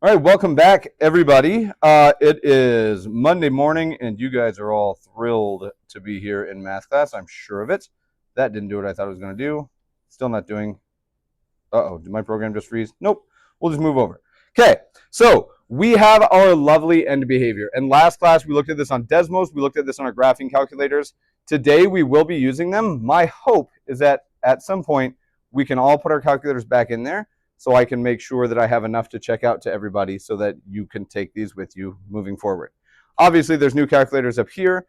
All right, welcome back, everybody. It is Monday morning, and you guys are all thrilled to be here in math class. I'm sure of it. That didn't do what I thought it was going to do. Still not doing. Uh-oh, did my program just freeze? Nope. We'll just move over. Okay, so we have our lovely end behavior. And last class, we looked at this on Desmos. We looked at this on our graphing calculators. Today, we will be using them. My hope is that at some point, we can all put our calculators back in there, so I can make sure that I have enough to check out to everybody so that you can take these with you moving forward. Obviously, there's new calculators up here.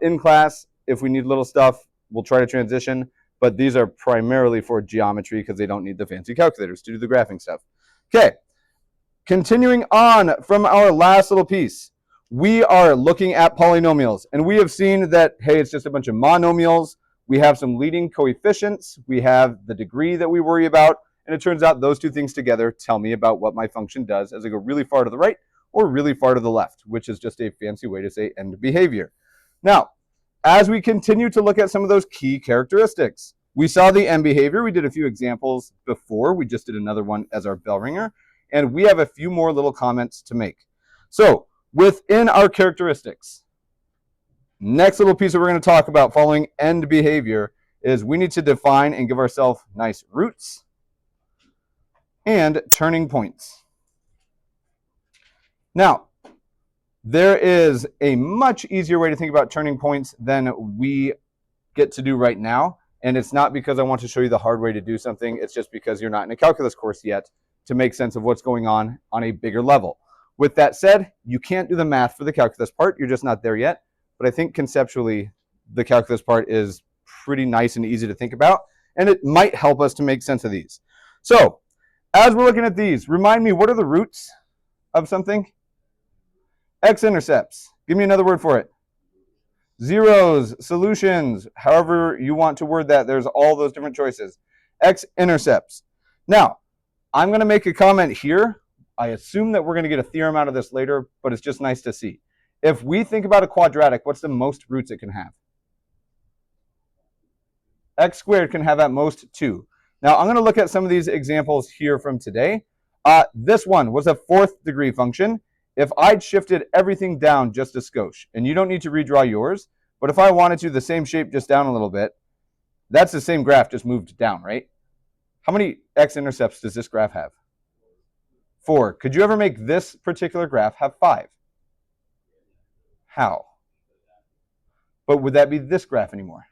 In class, if we need little stuff, we'll try to transition, but these are primarily for geometry because they don't need the fancy calculators to do the graphing stuff. Okay, continuing on from our last little piece, we are looking at polynomials, and we have seen that, hey, it's just a bunch of monomials. We have some leading coefficients. We have the degree that we worry about. And it turns out those two things together tell me about what my function does as I go really far to the right or really far to the left, which is just a fancy way to say end behavior. Now, as we continue to look at some of those key characteristics, we saw the end behavior. We did a few examples before. We just did another one as our bell ringer. And we have a few more little comments to make. So within our characteristics, next little piece that we're going to talk about following end behavior is we need to define and give ourselves nice roots and turning points. Now, there is a much easier way to think about turning points than we get to do right now. And it's not because I want to show you the hard way to do something. It's just because you're not in a calculus course yet to make sense of what's going on a bigger level. With that said, you can't do the math for the calculus part. You're just not there yet. But I think conceptually, the calculus part is pretty nice and easy to think about. And it might help us to make sense of these. So, as we're looking at these, remind me, what are the roots of something? X-intercepts. Give me another word for it. Zeros, solutions, however you want to word that. There's all those different choices. X-intercepts. Now, I'm going to make a comment here. I assume that we're going to get a theorem out of this later, but it's just nice to see. If we think about a quadratic, what's the most roots it can have? X squared can have at most 2. Now, I'm going to look at some of these examples here from today. This one was a 4th degree function. If I'd shifted everything down just a skosh, and you don't need to redraw yours, but if I wanted to, the same shape just down a little bit, that's the same graph just moved down, right? How many x-intercepts does this graph have? 4. Could you ever make this particular graph have 5? How? But would that be this graph anymore?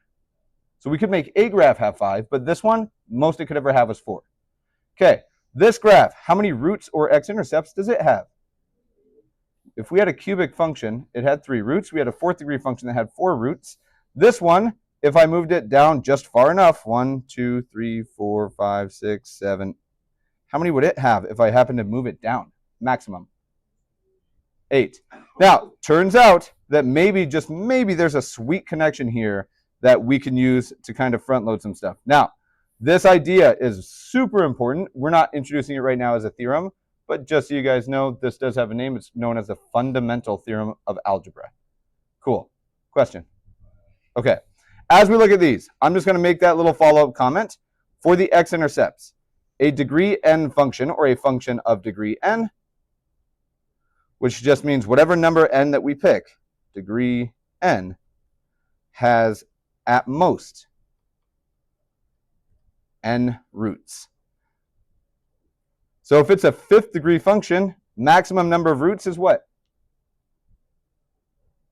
So we could make a graph have 5, but this one, most it could ever have was 4. Okay, this graph, how many roots or x-intercepts does it have? If we had a cubic function, it had 3 roots. We had a 4th degree function that had 4 roots. This one, if I moved it down just far enough, 1, 2, 3, 4, 5, 6, 7, how many would it have if I happened to move it down? Maximum. 8. Now, turns out that maybe, just maybe, there's a sweet connection here that we can use to kind of front load some stuff. Now, this idea is super important. We're not introducing it right now as a theorem, but just so you guys know, this does have a name. It's known as the fundamental theorem of algebra. Cool. Question? Okay. As we look at these, I'm just going to make that little follow-up comment. For the x-intercepts, a degree n function, or a function of degree n, which just means whatever number n that we pick, degree n, has at most n roots. So if it's a 5th degree function, maximum number of roots is what?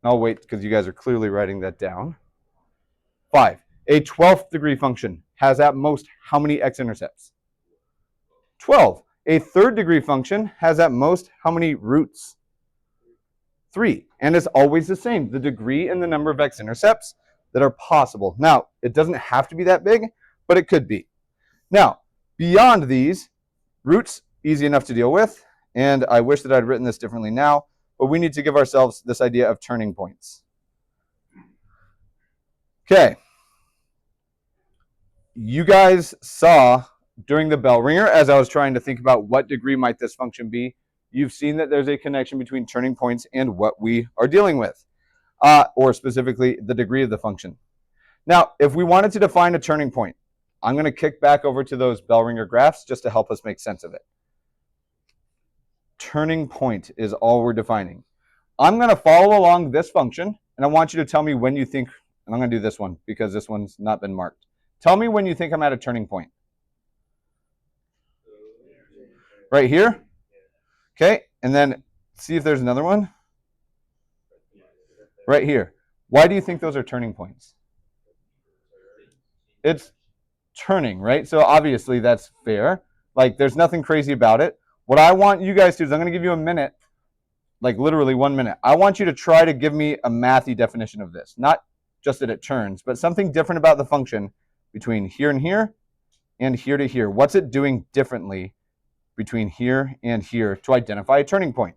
I'll wait because you guys are clearly writing that down. 5. A 12th degree function has at most how many x-intercepts? 12. A 3rd degree function has at most how many roots? 3. And it's always the same, the degree and the number of x-intercepts that are possible. Now, it doesn't have to be that big, but it could be. Now, beyond these, roots, easy enough to deal with, and I wish that I'd written this differently now, but we need to give ourselves this idea of turning points. Okay. You guys saw during the bell ringer, as I was trying to think about what degree might this function be, you've seen that there's a connection between turning points and what we are dealing with. Or specifically the degree of the function. Now, if we wanted to define a turning point, I'm going to kick back over to those bell ringer graphs just to help us make sense of it. turning point is all we're defining. I'm going to follow along this function, and I want you to tell me when you think, and I'm going to do this one because this one's not been marked. Tell me when you think I'm at a turning point. Right here? Okay, and then see if there's another one. Right here. Why do you think those are turning points? It's turning, right? So obviously that's fair. Like there's nothing crazy about it. What I want you guys to do is I'm going to give you a minute, like literally 1 minute. I want you to try to give me a mathy definition of this. Not just that it turns, but something different about the function between here and here and here to here. What's it doing differently between here and here to identify a turning point?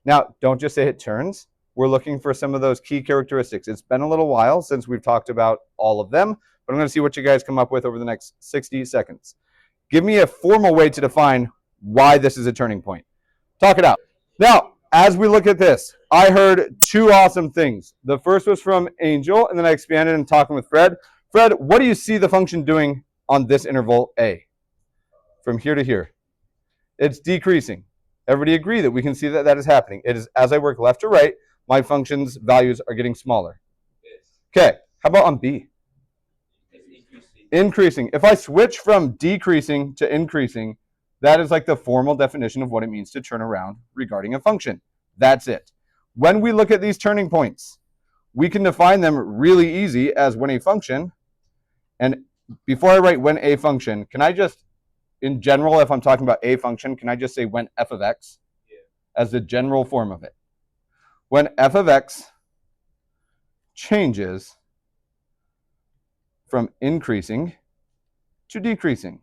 Now, don't just say it turns. We're looking for some of those key characteristics. It's been a little while since we've talked about all of them, but I'm going to see what you guys come up with over the next 60 seconds. Give me a formal way to define why this is a turning point. Talk it out. Now, as we look at this, I heard two awesome things. The first was from Angel, and then I expanded and talking with Fred. Fred, what do you see the function doing on this interval A? From here to here. It's decreasing. Everybody agree that we can see that that is happening. It is as I work left to right, my function's values are getting smaller. Okay, how about on B? Increasing. If I switch from decreasing to increasing, that is like the formal definition of what it means to turn around regarding a function. That's it. When we look at these turning points, we can define them really easy as when a function, and before I write when a function, can I just, in general, if I'm talking about a function, can I just say when f of x as the general form of it? When f of x changes from increasing to decreasing.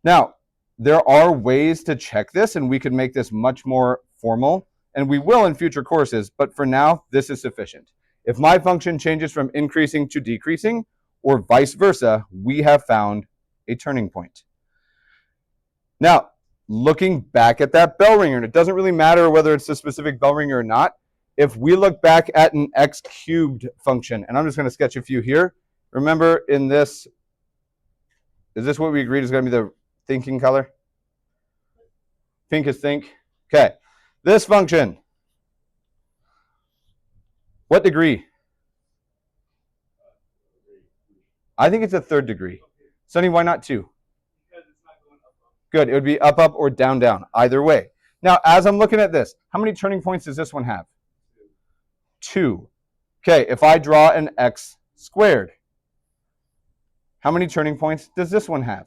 Now, there are ways to check this, and we could make this much more formal, and we will in future courses, but for now, this is sufficient. If my function changes from increasing to decreasing, or vice versa, we have found a turning point. Now, looking back at that bell ringer, and it doesn't really matter whether it's a specific bell ringer or not, if we look back at an x cubed function, and I'm just going to sketch a few here. Remember in this, is this what we agreed is going to be the thinking color? Pink is think. Okay. This function, what degree? I think it's a third degree. Sonny, why not 2? Good. It would be up, up, or down, down. Either way. Now, as I'm looking at this, how many turning points does this one have? 2. Okay, if I draw an x squared, how many turning points does this one have?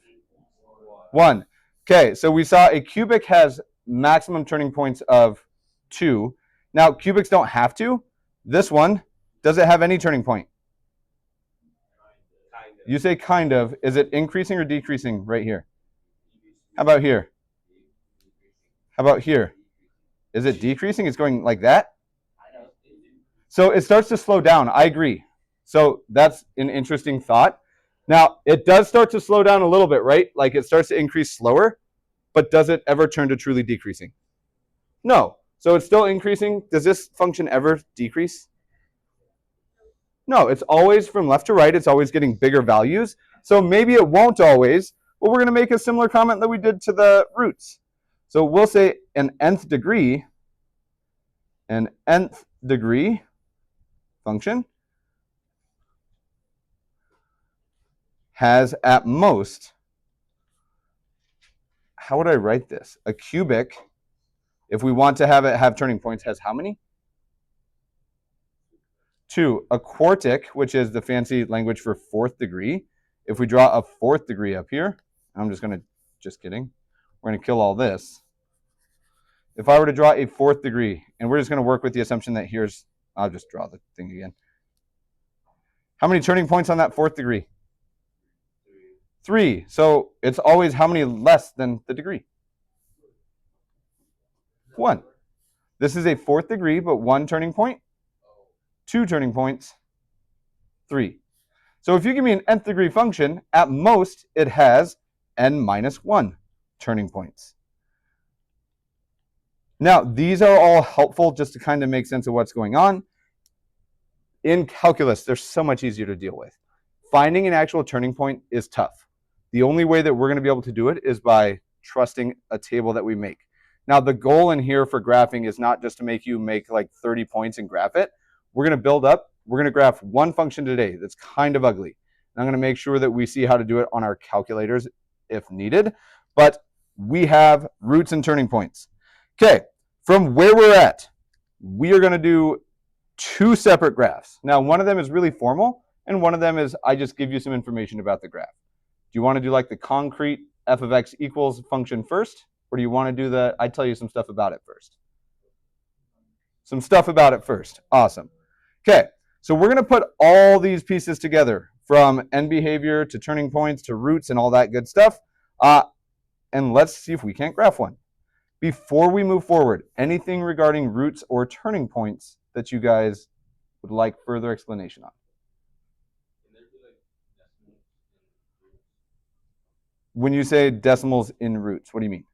1. Okay, so we saw a cubic has maximum turning points of 2. Now, cubics don't have to. This one, does it have any turning point? You say kind of. Is it increasing or decreasing right here? How about here? How about here? Is it decreasing? It's going like that? So it starts to slow down. I agree. So that's an interesting thought. Now, it does start to slow down a little bit, right? Like it starts to increase slower, but does it ever turn to truly decreasing? No. So it's still increasing. Does this function ever decrease? No, it's always from left to right. It's always getting bigger values. So maybe it won't always, but we're going to make a similar comment that we did to the roots. So we'll say an nth degree function has at most, how would I write this? A cubic, if we want to have it have turning points, has how many? 2. A quartic, which is the fancy language for fourth degree. If we draw a fourth degree up here, I'm just kidding. We're going to kill all this. If I were to draw a fourth degree, and we're just going to work with the assumption that here's, I'll just draw the thing again. How many turning points on that fourth degree? 3. So it's always how many less than the degree? 1. This is a fourth degree, but 1 turning point, 2 turning points, 3. So if you give me an nth degree function, at most it has n minus 1 turning points. Now, these are all helpful just to kind of make sense of what's going on. In calculus, they're so much easier to deal with. Finding an actual turning point is tough. The only way that we're going to be able to do it is by trusting a table that we make. Now, the goal in here for graphing is not just to make you make like 30 points and graph it. We're going to build up. We're going to graph one function today that's kind of ugly. And I'm going to make sure that we see how to do it on our calculators if needed. But we have roots and turning points. Okay, from where we're at, we are going to do two separate graphs. Now, one of them is really formal, and one of them is I just give you some information about the graph. Do you want to do like the concrete f of x equals function first, or do you want to do the, I tell you some stuff about it first? Some stuff about it first. Awesome. Okay, so we're going to put all these pieces together, from end behavior to turning points to roots and all that good stuff, and let's see if we can't graph one. Before we move forward, anything regarding roots or turning points that you guys would like further explanation on? When you say decimals in roots, what do you mean?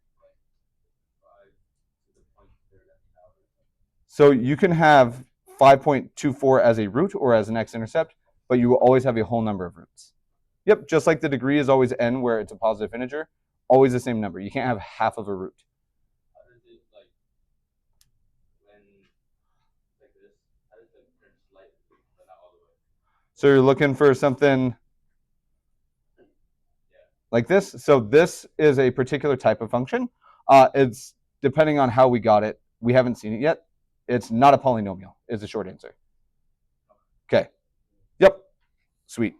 So you can have 5.24 as a root or as an x-intercept, but you will always have a whole number of roots. Yep, just like the degree is always n where it's a positive integer, always the same number. You can't have half of a root. So you're looking for something like this. So this is a particular type of function. It's depending on how we got it. We haven't seen it yet. It's not a polynomial is the short answer. Okay. Yep. Sweet.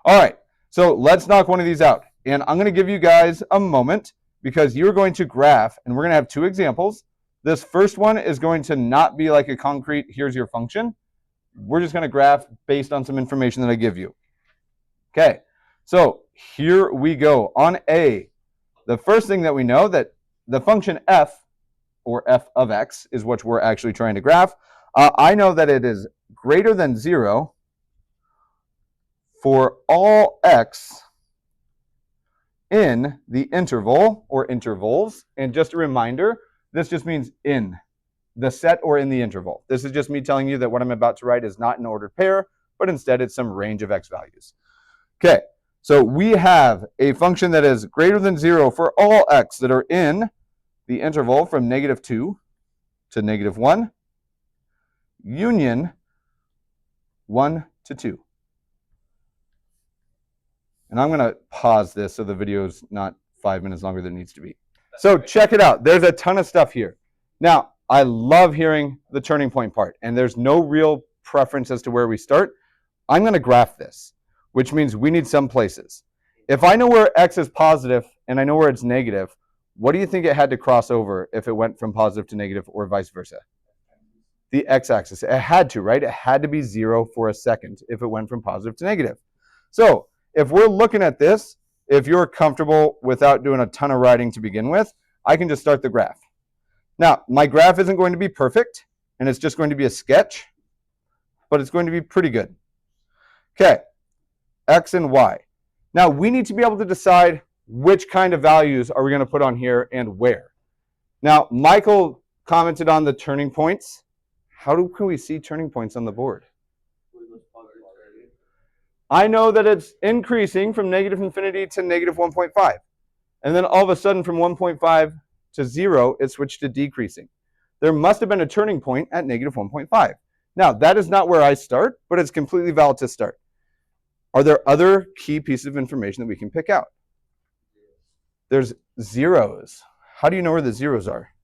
All right. So let's knock one of these out. And I'm going to give you guys a moment because you're going to graph, and we're going to have two examples. This first one is going to not be like a concrete, here's your function. We're just going to graph based on some information that I give you. Okay. So here we go. On A, the first thing that we know that the function f, or f of x, is what we're actually trying to graph. I know that it is greater than 0 for all x in the interval or intervals. And just a reminder, this just means in the set or in the interval. This is just me telling you that what I'm about to write is not an ordered pair, but instead it's some range of x values. Okay, so we have a function that is greater than 0 for all x that are in the interval from -2 to -1, union 1 to 2. And I'm going to pause this so the video is not 5 minutes longer than it needs to be. So check it out. There's a ton of stuff here. Now, I love hearing the turning point part, and there's no real preference as to where we start. I'm going to graph this, which means we need some places. If I know where x is positive and I know where it's negative, what do you think it had to cross over if it went from positive to negative or vice versa? The x-axis. It had to, right? It had to be 0 for a second if it went from positive to negative. So if we're looking at this, if you're comfortable without doing a ton of writing to begin with, I can just start the graph. Now, my graph isn't going to be perfect, and it's just going to be a sketch, but it's going to be pretty good. Okay, x and y. Now, we need to be able to decide which kind of values are we going to put on here and where. Now, Michael commented on the turning points. How can we see turning points on the board? I know that it's increasing from -infinity to -1.5. And then all of a sudden from 1.5 to 0, it switched to decreasing. There must have been a turning point at -1.5. Now, that is not where I start, but it's completely valid to start. Are there other key pieces of information that we can pick out? There's zeros. How do you know where the zeros are?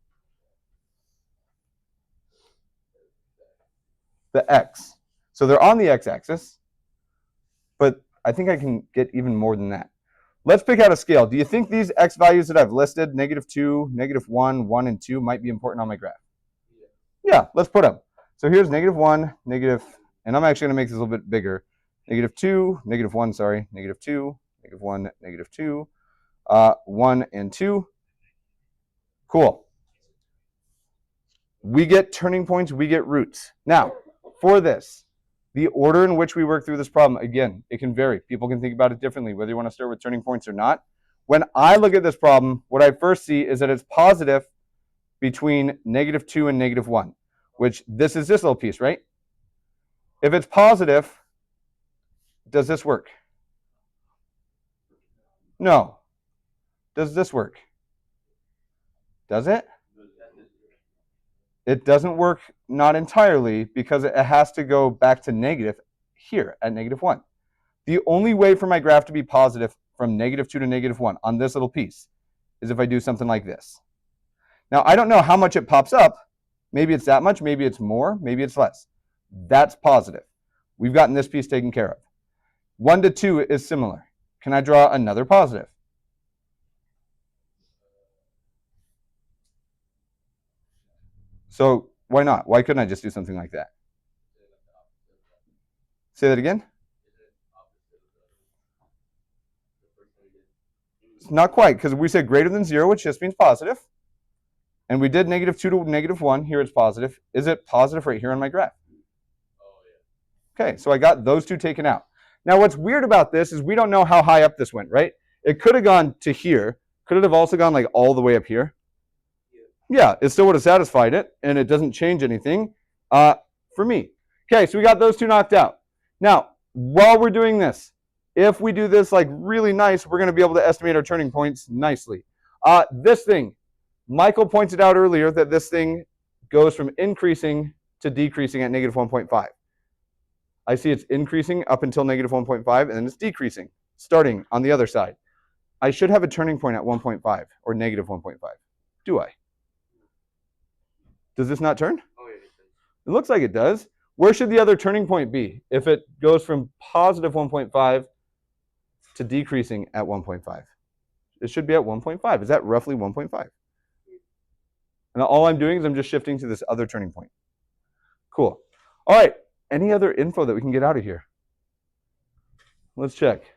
The x. So they're on the x-axis, but I think I can get even more than that. Let's pick out a scale. Do you think these x values that I've listed, -2, -1, 1, and 2, might be important on my graph? Yeah, let's put them. So here's -1, and I'm actually going to make this a little bit bigger. -2, -1, sorry, -2, -1, -2, 1, and 2. Cool. We get turning points, we get roots. Now, for this, the order in which we work through this problem, again, it can vary. People can think about it differently, whether you want to start with turning points or not. When I look at this problem, what I first see is that it's positive between -2 and -1, which this is this little piece, right? If it's positive, does this work? No. Does this work? Does it? It doesn't work, not entirely, because it has to go back to negative here at -1. The only way for my graph to be positive from -2 to -1 on this little piece is if I do something like this. Now, I don't know how much it pops up. Maybe it's that much, maybe it's more, maybe it's less. That's positive. We've gotten this piece taken care of. 1 to 2 is similar. Can I draw another positive? So why not? Why couldn't I just do something like that? Say that again? Not quite, because we said greater than 0, which just means positive. And we did -2 to -1. Here it's positive. Is it positive right here on my graph? Okay, so I got those two taken out. Now what's weird about this is we don't know how high up this went, right? It could have gone to here. Could it have also gone like all the way up here? Yeah, it still would have satisfied it, and it doesn't change anything for me. Okay, so we got those two knocked out. Now, while we're doing this, if we do this like really nice, we're going to be able to estimate our turning points nicely. This thing, Michael pointed out earlier that this thing goes from increasing to decreasing at -1.5. I see it's increasing up until -1.5, and then it's decreasing, starting on the other side. I should have a turning point at 1.5 or -1.5. Do I? Does this not turn? Oh, yeah, it looks like it does. Where should the other turning point be if it goes from positive 1.5 to decreasing at 1.5? It should be at 1.5. Is that roughly 1.5? And all I'm doing is I'm just shifting to this other turning point. Cool. All right. Any other info that we can get out of here? Let's check.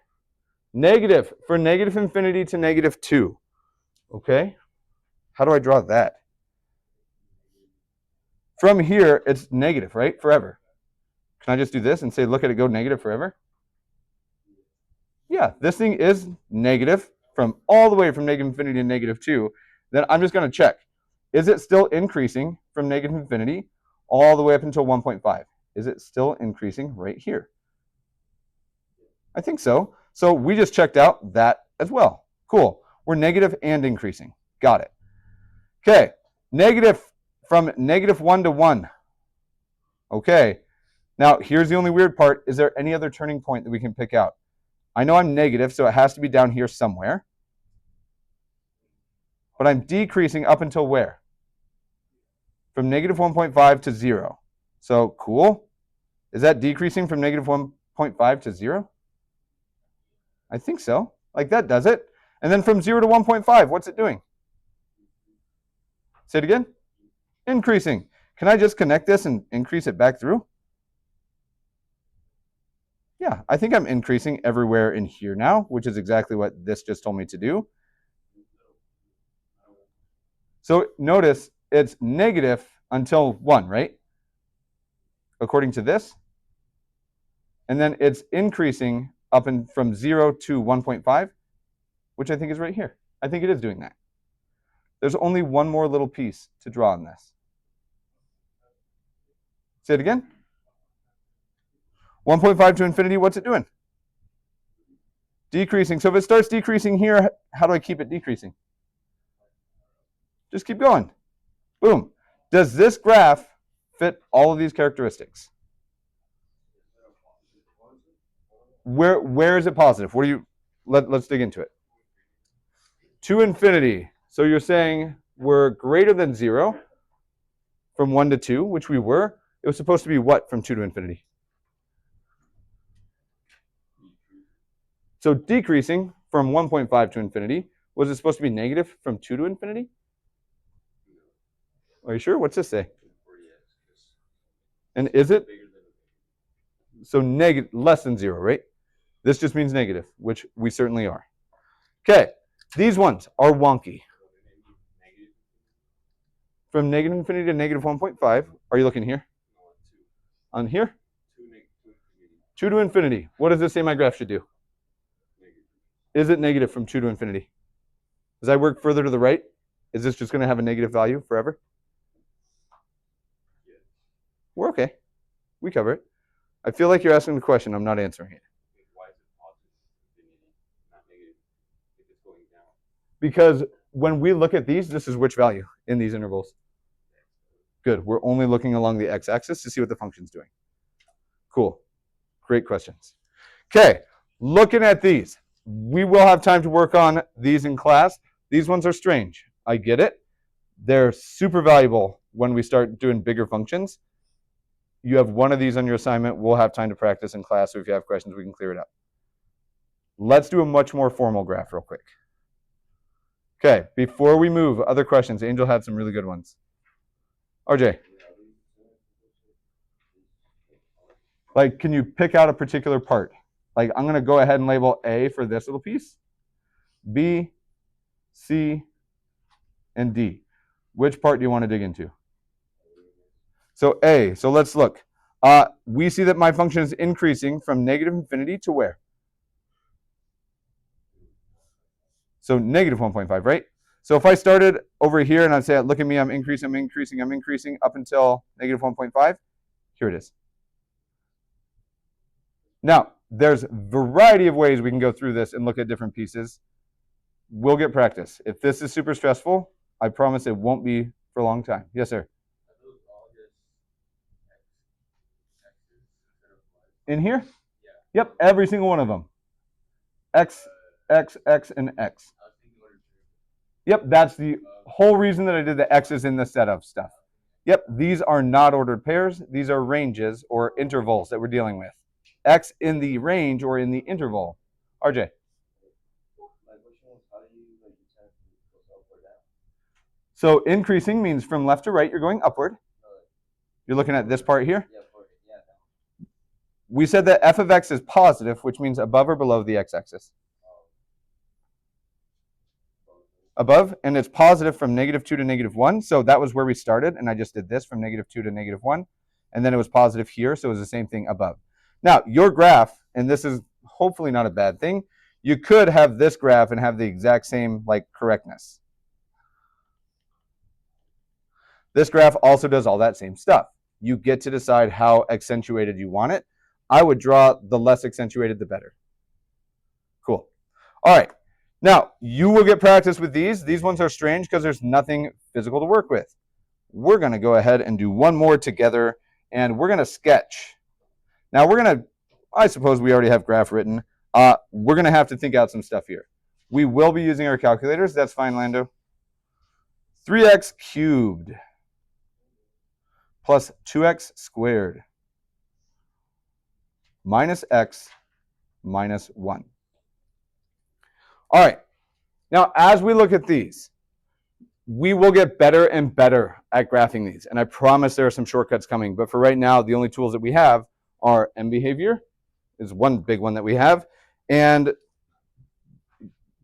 Negative, for -infinity to -2. Okay. How do I draw that? From here, it's negative, right? Forever. Can I just do this and say, look at it go negative forever? Yeah, this thing is negative from all the way from -infinity to -2. Then I'm just going to check. Is it still increasing from -infinity all the way up until 1.5? Is it still increasing right here? I think so. So we just checked out that as well. Cool. We're negative and increasing. Got it. Okay. Negative from -1 to 1. Okay. Now, here's the only weird part. Is there any other turning point that we can pick out? I know I'm negative, so it has to be down here somewhere. But I'm decreasing up until where? From -1.5 to 0. So, cool. Is that decreasing from -1.5 to 0? I think so. Like that does it. And then from 0 to 1.5, what's it doing? Say it again. Increasing. Can I just connect this and increase it back through? Yeah, I think I'm increasing everywhere in here now, which is exactly what this just told me to do. So notice it's negative until 1, right? According to this. And then it's increasing up and from 0 to 1.5, which I think is right here. I think it is doing that. There's only one more little piece to draw on this. Say it again. 1.5 to infinity, what's it doing? Decreasing. So if it starts decreasing here, how do I keep it decreasing? Just keep going. Boom. Does this graph fit all of these characteristics? Where is it positive? What do you? Let's dig into it. To infinity. So you're saying we're greater than 0 from 1 to 2, which we were. It was supposed to be what from 2 to infinity? So decreasing from 1.5 to infinity. Was it supposed to be negative from 2 to infinity? Are you sure? What's this say? And is it? So negative, less than 0, right? This just means negative, which we certainly are. Okay, these ones are wonky. From -infinity to -1.5, are you looking here? On here? 2 to infinity. What does this say my graph should do? Is it negative from 2 to infinity? As I work further to the right, is this just going to have a negative value forever? We're okay. We cover it. I feel like you're asking the question. I'm not answering it. Because when we look at these, this is which value in these intervals? Good. We're only looking along the x-axis to see what the function's doing. Cool. Great questions. Okay, looking at these. We will have time to work on these in class. These ones are strange. I get it. They're super valuable when we start doing bigger functions. You have one of these on your assignment. We'll have time to practice in class, so if you have questions, we can clear it up. Let's do a much more formal graph real quick. Okay, before we move, other questions. Angel had some really good ones. RJ. Like, can you pick out a particular part? Like, I'm going to go ahead and label A for this little piece, B, C, and D. Which part do you want to dig into? So A, so let's look. We see that my function is increasing from negative infinity to where? So negative 1.5, right? So if I started over here and I'd say, look at me, I'm increasing up until negative 1.5, here it is. Now, there's a variety of ways we can go through this and look at different pieces. We'll get practice. If this is super stressful, I promise it won't be for a long time. Yes, sir. In here? Yep, every single one of them. X, X, X, and X. Yep, that's the whole reason that I did the X's in the setup stuff. Yep, these are not ordered pairs. These are ranges or intervals that we're dealing with. X in the range or in the interval. RJ. So increasing means from left to right, you're going upward. You're looking at this part here. We said that f of x is positive, which means above or below the x-axis. Above, and it's positive from negative 2 to negative 1. So that was where we started, and I just did this from negative 2 to negative 1. And then it was positive here, so it was the same thing above. Now, your graph, and this is hopefully not a bad thing, you could have this graph and have the exact same correctness. This graph also does all that same stuff. You get to decide how accentuated you want it. I would draw the less accentuated, the better. Cool. All right. Now, you will get practice with these. These ones are strange because there's nothing physical to work with. We're going to go ahead and do one more together, and we're going to sketch. Now, we're going to, I suppose we already have graph written. We're going to have to think out some stuff here. We will be using our calculators. That's fine, Lando. 3x cubed plus 2x squared minus x minus 1. All right. Now, as we look at these, we will get better and better at graphing these. And I promise there are some shortcuts coming. But for right now, the only tools that we have are M behavior is one big one that we have. And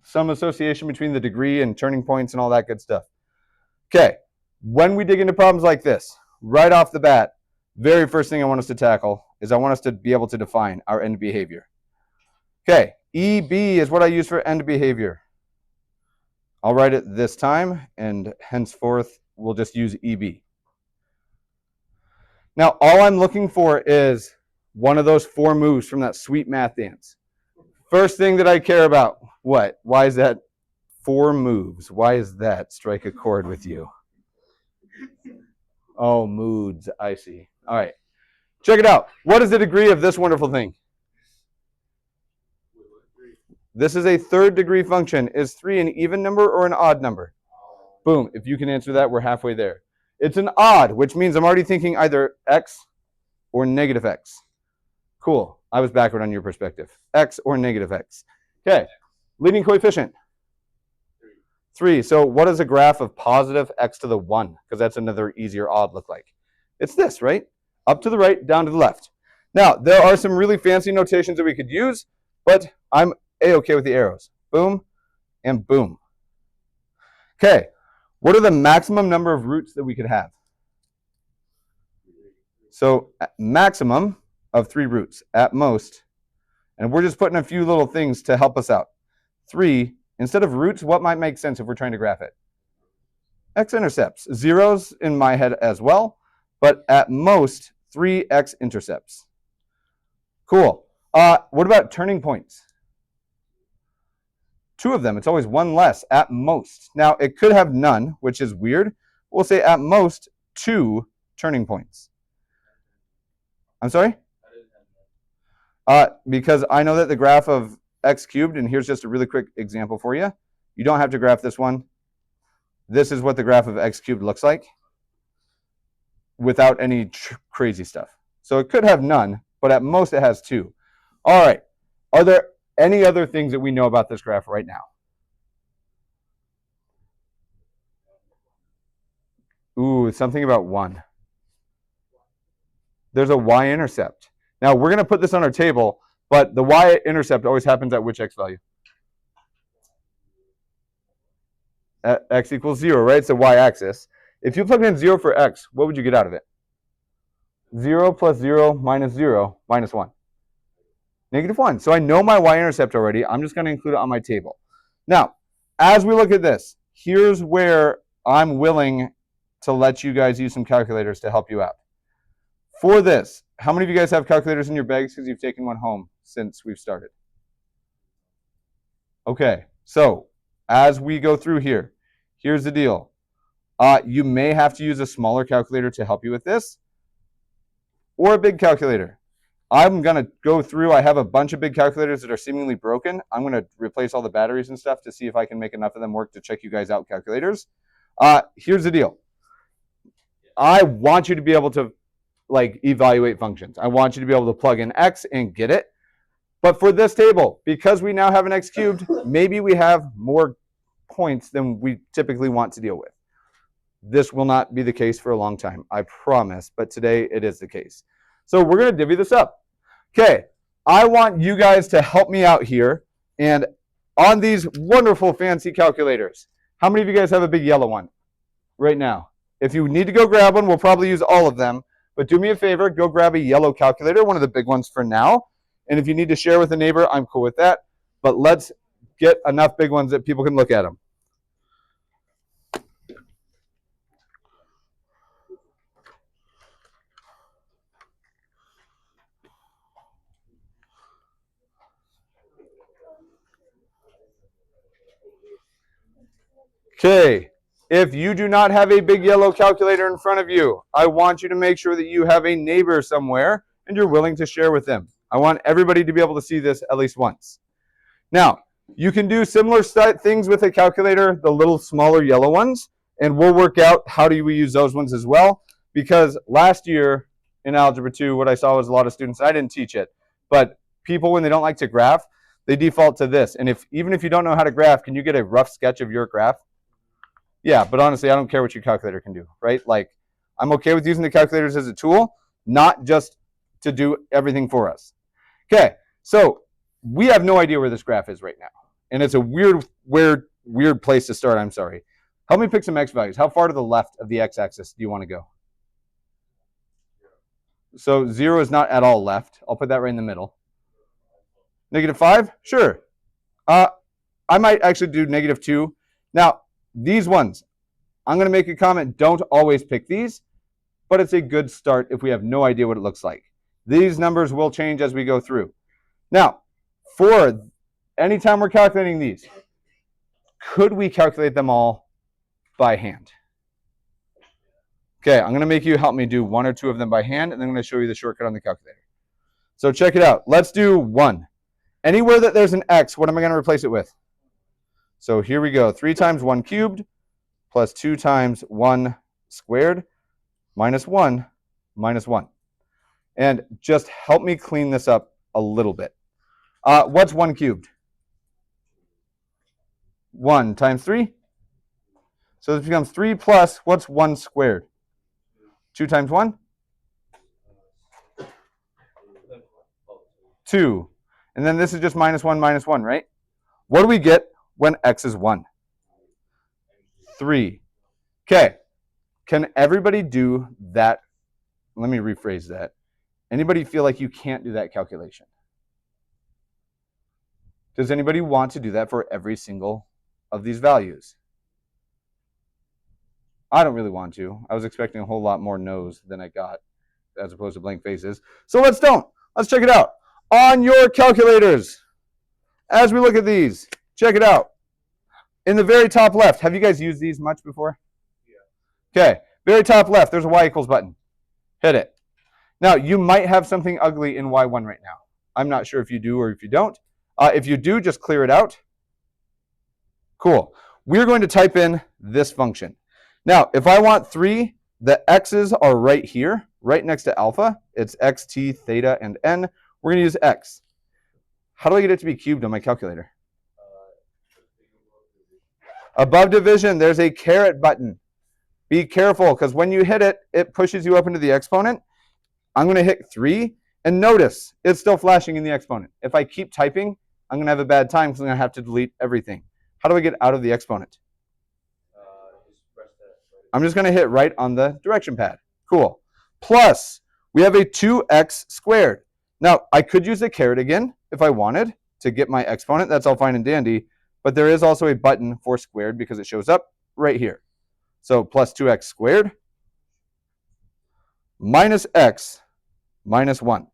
some association between the degree and turning points and all that good stuff. Okay. When we dig into problems like this, right off the bat, very first thing I want us to tackle is I want us to be able to define our end behavior. Okay, EB is what I use for end behavior. I'll write it this time, and henceforth, we'll just use EB. Now, all I'm looking for is one of those 4 moves from that sweet math dance. First thing that I care about, what? Why is that 4 moves? Why is that? Strike a chord with you. Oh, moods, I see. All right, check it out. What is the degree of this wonderful thing? This is a 3rd degree function. Is 3 an even number or an odd number? Boom. If you can answer that, we're halfway there. It's an odd, which means I'm already thinking either x or negative x. Cool. I was backward on your perspective. X or negative x. Okay. Leading coefficient. 3. So what does a graph of positive x to the 1, because that's another easier odd, look like? It's this, right? Up to the right, down to the left. Now, there are some really fancy notations that we could use, but I'm A-okay with the arrows. Boom and boom. Okay, what are the maximum number of roots that we could have? So maximum of 3 roots at most. And we're just putting a few little things to help us out. 3, instead of roots, what might make sense if we're trying to graph it? X-intercepts. Zeros in my head as well, but at most 3 x-intercepts. Cool. What about turning points? 2 of them. It's always 1 less at most. Now, it could have none, which is weird. We'll say at most 2 turning points. I'm sorry? Because I know that the graph of x cubed, and here's just a really quick example for you. You don't have to graph this one. This is what the graph of x cubed looks like without any crazy stuff. So it could have none, but at most it has 2. All right. Are there any other things that we know about this graph right now? Ooh, something about 1. There's a y-intercept. Now, we're going to put this on our table, but the y-intercept always happens at which x value? At x equals 0, right? It's the y-axis. If you plug in 0 for x, what would you get out of it? 0 plus 0 minus 0 minus 1. -1. So I know my y-intercept already. I'm just going to include it on my table. Now, as we look at this, here's where I'm willing to let you guys use some calculators to help you out. For this, how many of you guys have calculators in your bags because you've taken one home since we've started? Okay, so as we go through here, here's the deal. You may have to use a smaller calculator to help you with this, or a big calculator. I'm going to go through, I have a bunch of big calculators that are seemingly broken. I'm going to replace all the batteries and stuff to see if I can make enough of them work to check you guys out calculators. Here's the deal. I want you to be able to evaluate functions. I want you to be able to plug in x and get it. But for this table, because we now have an x cubed, maybe we have more points than we typically want to deal with. This will not be the case for a long time, I promise, but today it is the case. So we're going to divvy this up. Okay, I want you guys to help me out here. And on these wonderful fancy calculators, how many of you guys have a big yellow one right now? If you need to go grab one, we'll probably use all of them. But do me a favor, go grab a yellow calculator, one of the big ones for now. And if you need to share with a neighbor, I'm cool with that. But let's get enough big ones that people can look at them. Okay, if you do not have a big yellow calculator in front of you, I want you to make sure that you have a neighbor somewhere and you're willing to share with them. I want everybody to be able to see this at least once. Now, you can do similar things with a calculator, the little smaller yellow ones, and we'll work out how do we use those ones as well, because last year in Algebra 2, what I saw was a lot of students, I didn't teach it, but people, when they don't like to graph, they default to this. And even if you don't know how to graph, can you get a rough sketch of your graph? Yeah, but honestly, I don't care what your calculator can do, right? Like, I'm okay with using the calculators as a tool, not just to do everything for us. Okay, so we have no idea where this graph is right now. And it's a weird place to start, I'm sorry. Help me pick some x values. How far to the left of the x-axis do you want to go? So 0 is not at all left. I'll put that right in the middle. -5? Sure. I might actually do -2. Now, these ones, I'm going to make a comment, don't always pick these, but it's a good start if we have no idea what it looks like. These numbers will change as we go through. Now, for anytime we're calculating these, could we calculate them all by hand? Okay, I'm going to make you help me do 1 or 2 of them by hand, and then I'm going to show you the shortcut on the calculator. So check it out. Let's do 1. Anywhere that there's an x, what am I going to replace it with? So here we go. 3 times 1 cubed plus 2 times 1 squared minus 1 minus 1. And just help me clean this up a little bit. What's 1 cubed? 1 times 3. So this becomes 3 plus, what's 1 squared? 2 times 1? 2. And then this is just minus 1, right? What do we get when x is 1? 3. Okay. Can everybody do that? Let me rephrase that. Anybody feel like you can't do that calculation? Does anybody want to do that for every single of these values? I don't really want to. I was expecting a whole lot more no's than I got, as opposed to blank faces. So let's check it out. On your calculators, as we look at these, check it out. In the very top left, have you guys used these much before? Yeah. Okay, very top left, there's a y equals button. Hit it. Now, you might have something ugly in y1 right now. I'm not sure if you do or if you don't. If you do, just clear it out. Cool. We're going to type in this function. Now, if I want 3, the x's are right here, right next to alpha. It's x, t, theta, and n. We're going to use x. How do I get it to be cubed on my calculator? Above division, there's a caret button. Be careful, because when you hit it, it pushes you up into the exponent. I'm going to hit 3, and notice it's still flashing in the exponent. If I keep typing, I'm going to have a bad time because I'm going to have to delete everything. How do I get out of the exponent? I'm just going to hit right on the direction pad. Cool. Plus, we have a 2x squared. Now, I could use the caret again if I wanted to get my exponent. That's all fine and dandy. But there is also a button for squared because it shows up right here. So plus 2x squared minus x minus 1.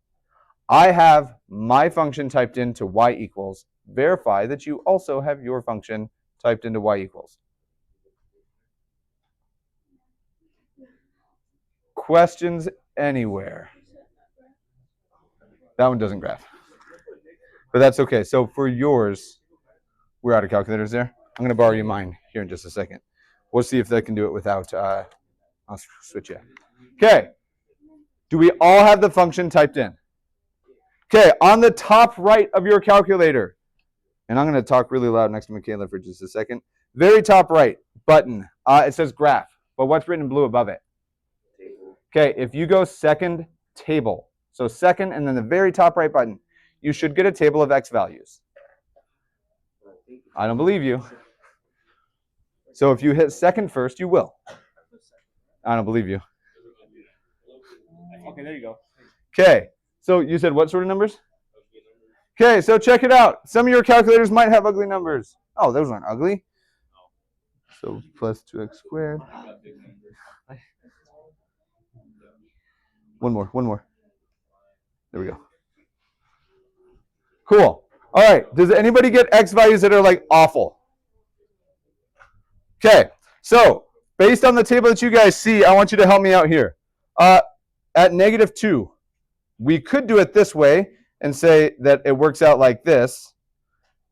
I have my function typed into y equals. Verify that you also have your function typed into y equals. Questions anywhere? That one doesn't graph. But that's okay. So for yours, we're out of calculators there. I'm going to borrow you mine here in just a second. We'll see if they can do it without, I'll switch you. Okay. Do we all have the function typed in? Okay, on the top right of your calculator, and I'm going to talk really loud next to Michaela for just a second. Very top right button, it says graph, but what's written in blue above it? Okay, if you go second table, so second and then the very top right button, you should get a table of x values. I don't believe you. So if you hit second first, you will. I don't believe you. Okay, there you go. Okay, so you said what sort of numbers? Okay, so check it out. Some of your calculators might have ugly numbers. Oh, those aren't ugly. So plus 2x squared. One more. There we go. Cool. All right, does anybody get x values that are like awful? Okay, so based on the table that you guys see, I want you to help me out here. At -2, we could do it this way and say that it works out like this.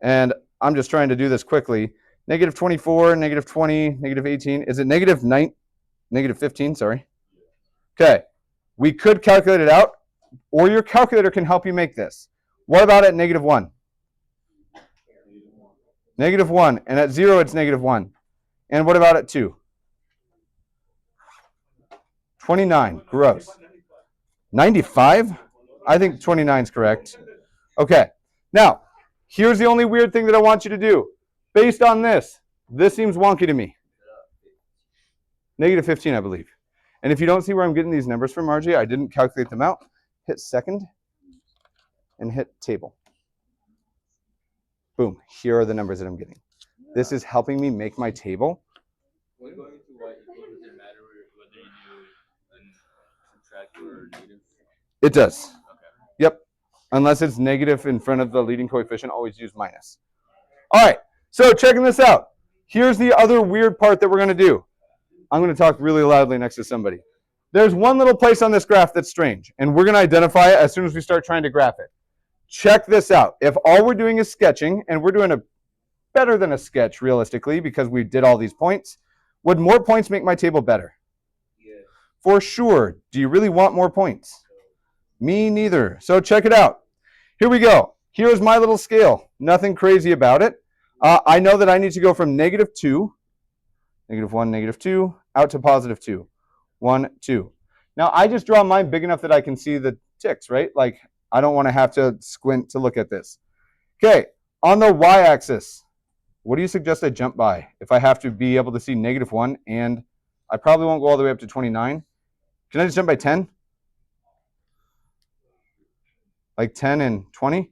And I'm just trying to do this quickly. -24, -20, -18. Is it -15? Sorry. Okay. We could calculate it out, or your calculator can help you make this. What about at -1? -1. And at 0, it's -1. And what about at 2? 29. Gross. 95? I think 29 is correct. Okay. Now, here's the only weird thing that I want you to do. Based on this seems wonky to me. -15, I believe. And if you don't see where I'm getting these numbers from, RJ, I didn't calculate them out. Hit second and hit table. Boom. Here are the numbers that I'm getting. This is helping me make my table. When going to y equals, does it matter whether you do an subtract or negative? It does. Okay. Yep. Unless it's negative in front of the leading coefficient, always use minus. All right. So checking this out. Here's the other weird part that we're going to do. I'm going to talk really loudly next to somebody. There's one little place on this graph that's strange, and we're going to identify it as soon as we start trying to graph it. Check this out. If all we're doing is sketching, and we're doing a better than a sketch realistically because we did all these points, would more points make my table better? Yeah. For sure. Do you really want more points? Me neither. So check it out. Here we go. Here's my little scale. Nothing crazy about it. I know that I need to go from -2, -1, -2, out to +2. 1, 2. Now, I just draw mine big enough that I can see the ticks, right? Like, I don't want to have to squint to look at this. Okay, on the y-axis, what do you suggest I jump by if I have to be able to see -1, and I probably won't go all the way up to 29? Can I just jump by 10? Like 10 and 20?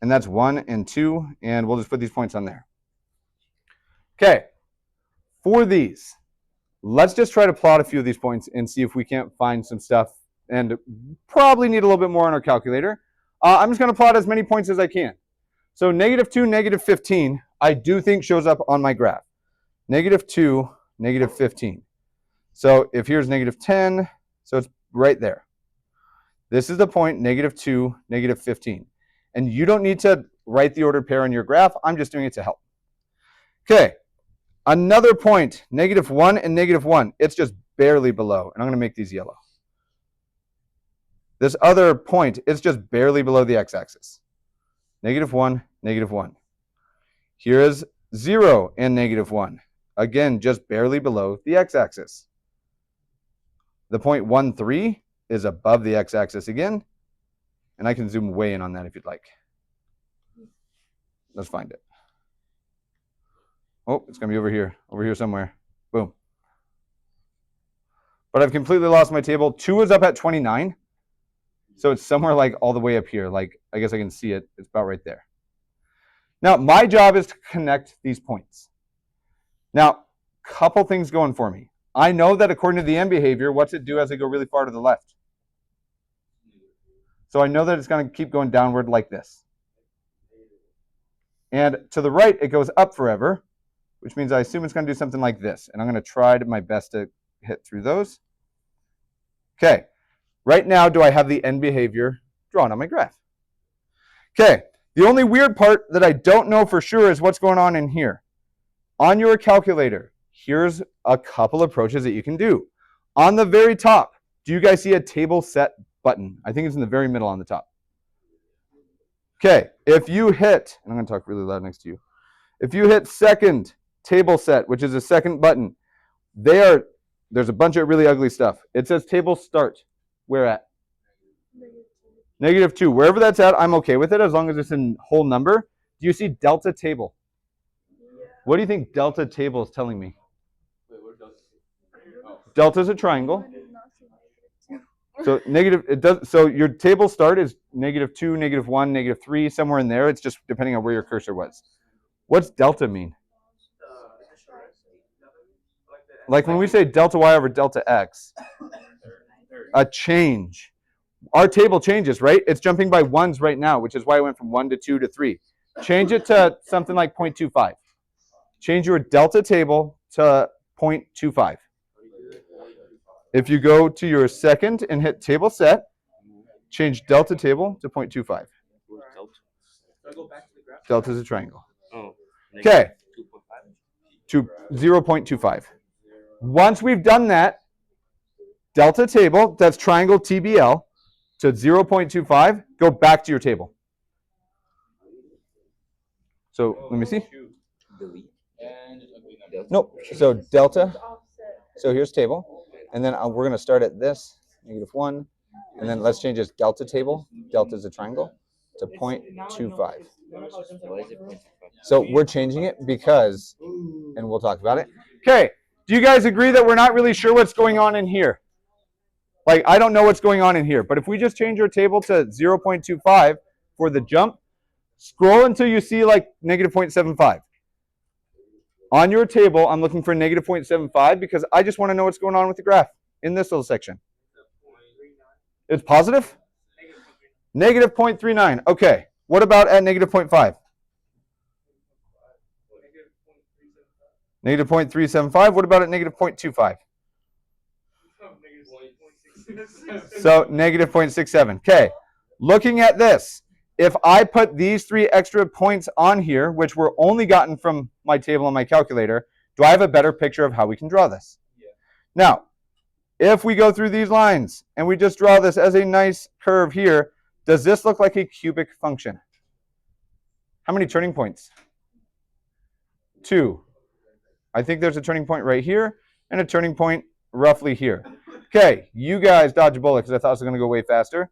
And that's 1 and 2, and we'll just put these points on there. Okay, for these, let's just try to plot a few of these points and see if we can't find some stuff, and probably need a little bit more on our calculator. I'm just going to plot as many points as I can. So -2, -15, I do think shows up on my graph. -2, -15. So if here's -10, so it's right there. This is the point, -2, -15. And you don't need to write the ordered pair on your graph. I'm just doing it to help. Okay, another point, -1 and -1. It's just barely below. And I'm going to make these yellow. This other point, it's just barely below the x-axis. -1, -1. Here is 0 and -1. Again, just barely below the x-axis. The point 1, 3 is above the x-axis again. And I can zoom way in on that if you'd like. Let's find it. Oh, it's going to be over here somewhere. Boom. But I've completely lost my table. 2 is up at 29. So it's somewhere like all the way up here. Like, I guess I can see it. It's about right there. Now, my job is to connect these points. Now, couple things going for me. I know that according to the end behavior, what's it do as I go really far to the left? So I know that it's going to keep going downward like this. And to the right, it goes up forever, which means I assume it's going to do something like this. And I'm going to try my best to hit through those. Okay. Right now, do I have the end behavior drawn on my graph? Okay. The only weird part that I don't know for sure is what's going on in here. On your calculator, here's a couple approaches that you can do. On the very top, do you guys see a table set button? I think it's in the very middle on the top. Okay, if you hit, and I'm going to talk really loud next to you. If you hit second table set, which is a second button, there's a bunch of really ugly stuff. It says table start. Where at? -2. Wherever that's at, I'm okay with it as long as it's in whole number. Do you see delta table? What do you think delta table is telling me? Delta is a triangle. So so your table start is -2, -1, -3, somewhere in there. It's just depending on where your cursor was. What's delta mean? Like when we say delta y over delta x, a change. Our table changes, right? It's jumping by ones right now, which is why I went from 1 to 2 to 3. Change it to something like 0.25. Change your delta table to 0.25. If you go to your second and hit table set, change delta table to 0.25. Delta is a triangle. Okay. To 0.25. Once we've done that, delta table, that's triangle TBL, to 0.25, go back to your table. So let me see. Nope. So delta. So here's table. And then we're going to start at this, -1. And then let's change this delta table. Delta is a triangle to 0.25. So we're changing it because, and we'll talk about it. Okay. Do you guys agree that we're not really sure what's going on in here? Like, I don't know what's going on in here. But if we just change our table to 0.25 for the jump, scroll until you see like -0.75. On your table, I'm looking for -0.75 because I just want to know what's going on with the graph in this little section. It's positive? -0.39. Okay. What about at -0.5? -0.375. What about at -0.25? So -0.67. Okay. Looking at this, if I put these 3 extra points on here, which were only gotten from my table on my calculator, do I have a better picture of how we can draw this? Yeah. Now, if we go through these lines and we just draw this as a nice curve here, does this look like a cubic function? How many turning points? 2. I think there's a turning point right here and a turning point roughly here. Okay, you guys dodge a bullet because I thought it was going to go way faster.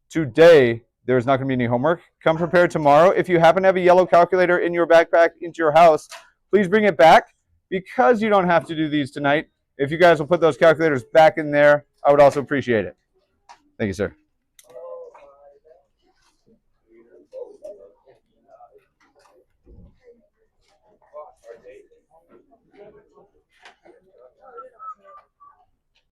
Today, there's not going to be any homework. Come prepared tomorrow. If you happen to have a yellow calculator in your backpack into your house, please bring it back because you don't have to do these tonight. If you guys will put those calculators back in there, I would also appreciate it. Thank you, sir.